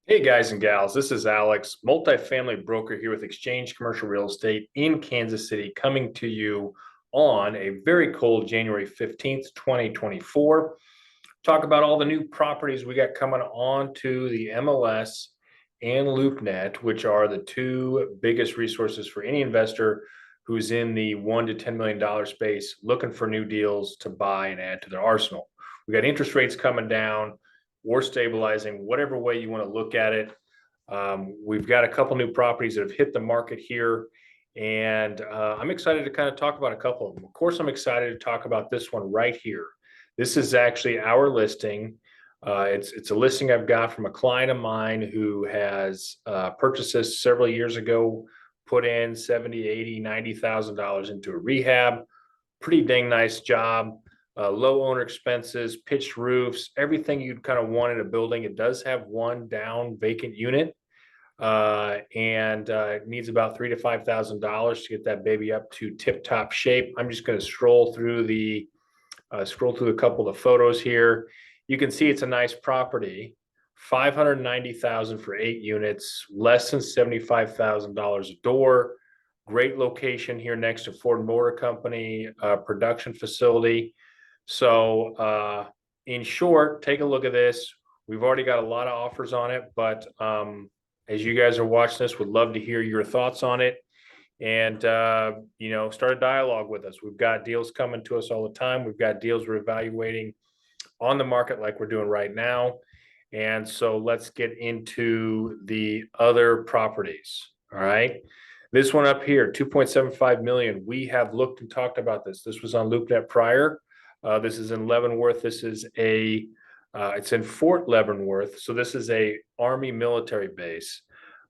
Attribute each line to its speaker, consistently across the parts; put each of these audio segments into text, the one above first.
Speaker 1: Hey guys and gals, this is Alex, multifamily broker here with Xchange Commercial Real Estate in Kansas City, coming to you on a very cold January 15th, 2024. Talk about all the new properties we got coming on to the MLS and LoopNet, which are the two biggest resources for any investor who's in the $1 to $10 million space looking for new deals to buy and add to their arsenal. We got interest rates coming down or stabilizing, whatever way you want to look at it. We've got a couple new properties that have hit the market here, and I'm excited to kind of talk about a couple of them. Of course, I'm excited to talk about this one right here. This is actually our listing. It's a listing I've got from a client of mine who has purchased this several years ago, put in 70, 80, $90,000 into a rehab. Pretty dang nice job. Low owner expenses, pitched roofs, everything you'd kind of want in a building. It does have one down vacant unit, and it needs about $3,000 to $5,000 to get that baby up to tip-top shape. I'm just going to scroll through a couple of photos here. You can see it's a nice property. $590,000 for 8 units, less than $75,000 a door. Great location here next to Ford Motor Company production facility. So in short, take a look at this. We've already got a lot of offers on it, but as you guys are watching this, would love to hear your thoughts on it and start a dialogue with us. We've got deals coming to us all the time. We've got deals we're evaluating on the market like we're doing right now. And so let's get into the other properties. All right. This one up here, 2.75 million. We have looked and talked about this. This was on LoopNet prior. This is in Leavenworth. It's in Fort Leavenworth. So this is a Army military base,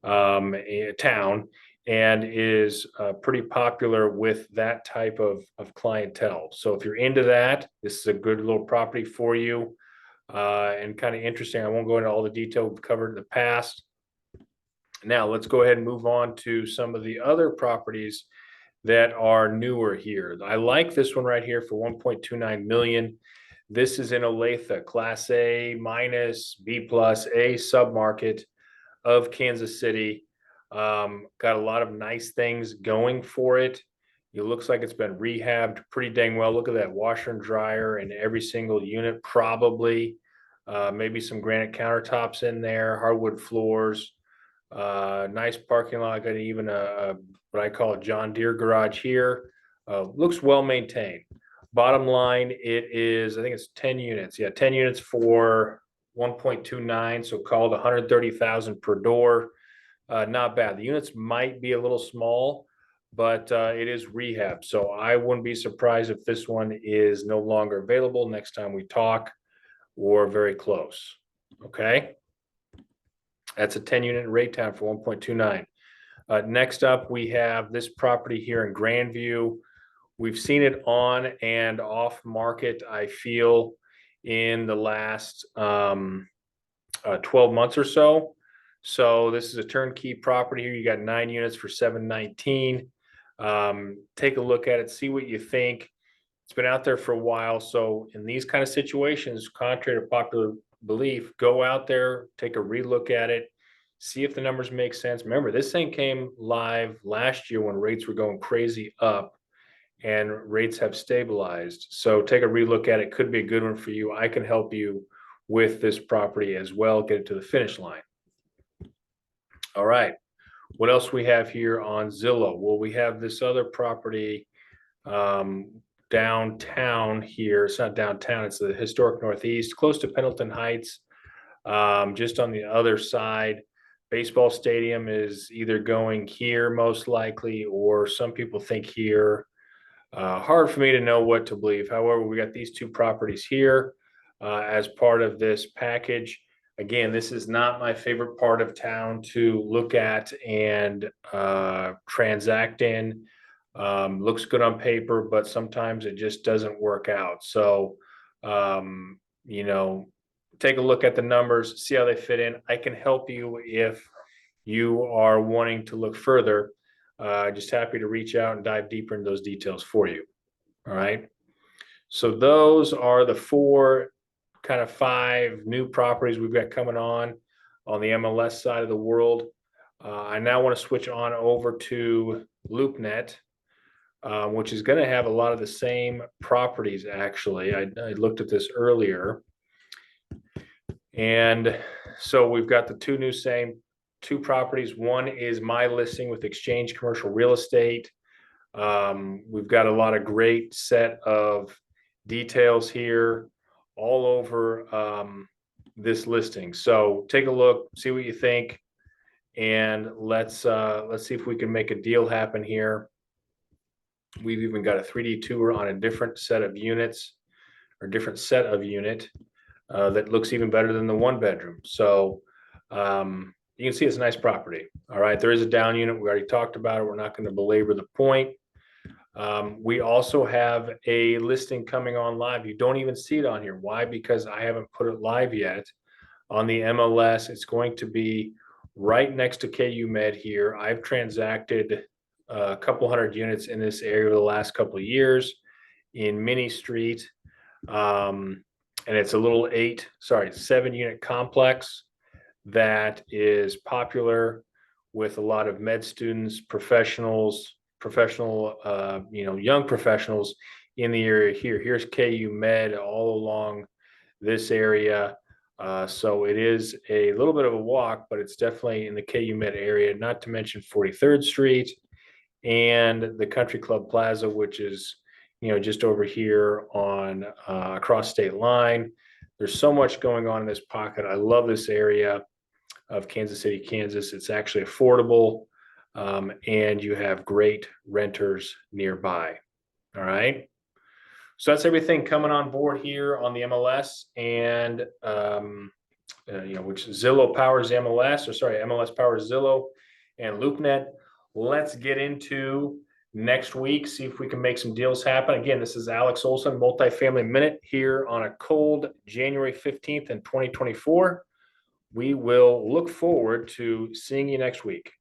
Speaker 1: a town, and is pretty popular with that type of clientele. So if you're into that, this is a good little property for you, and kind of interesting. I won't go into all the detail we've covered in the past. Now let's go ahead and move on to some of the other properties that are newer here. I like this one right here for 1.29 million. This is in Olathe, Class A minus, B plus, A submarket of Kansas City. Got a lot of nice things going for it. It looks like it's been rehabbed pretty dang well. Look at that washer and dryer in every single unit, probably. Maybe some granite countertops in there, hardwood floors. Nice parking lot. Got even a what I call a John Deere garage here. Looks well maintained. Bottom line, it is, I think it's 10 units. Yeah, 10 units for 1.29, so called 130,000 per door. Not bad. The units might be a little small, but it is rehab. So I wouldn't be surprised if this one is no longer available next time we talk or very close. Okay. That's a 10-unit in Raytown for 1.29. Next up, we have this property here in Grandview. We've seen it on and off market, I feel, in the last 12 months or so. So this is a turnkey property here. You got 9 units for 719. Take a look at it, see what you think. It's been out there for a while. So in these kind of situations, contrary to popular belief, go out there, take a relook at it, see if the numbers make sense. Remember, this thing came live last year when rates were going crazy up, and rates have stabilized. So take a relook at it. Could be a good one for you. I can help you with this property as well, get it to the finish line. All right. What else we have here on Zillow? Well, we have this other property downtown here. It's not downtown, it's the historic Northeast, close to Pendleton Heights, just on the other side. Baseball stadium is either going here most likely, or some people think here. Hard for me to know what to believe. However, we got these two properties here as part of this package. Again, this is not my favorite part of town to look at and transact in. Looks good on paper, but sometimes it just doesn't work out. So, take a look at the numbers, see how they fit in. I can help you if you are wanting to look further. Just happy to reach out and dive deeper into those details for you. All right. So those are the 5 new properties we've got coming on. on the MLS side of the world. I now want to switch on over to LoopNet, which is going to have a lot of the same properties, actually. I looked at this earlier. And so we've got the two properties. One is my listing with Xchange Commercial Real Estate. We've got a lot of great set of details here all over this listing. So take a look, see what you think, and let's see if we can make a deal happen here. We've even got a 3D tour on a different set of units or different set of unit that looks even better than the one bedroom. So you can see it's a nice property. All right, there is a down unit. We already talked about it. We're not going to belabor the point. We also have a listing coming on live. You don't even see it on here. Why? Because I haven't put it live yet on the MLS. It's going to be right next to KU Med here. I've transacted a couple hundred units in this area over the last couple of years in Mini Street. And it's a little 7-unit complex that is popular with a lot of med students, young professionals in the area here. Here's KU Med all along this area. So it is a little bit of a walk, but it's definitely in the KU Med area, not to mention 43rd Street and the Country Club Plaza, which is just over here on across state line. There's so much going on in this pocket. I love this area of Kansas City, Kansas. It's actually affordable, and you have great renters nearby. All right. So that's everything coming on board here on the MLS, and which Zillow powers MLS, MLS powers Zillow and LoopNet. Let's get into next week, see if we can make some deals happen. Again, this is Alex Olson, Multifamily Minute, here on a cold January 15th in 2024. We will look forward to seeing you next week.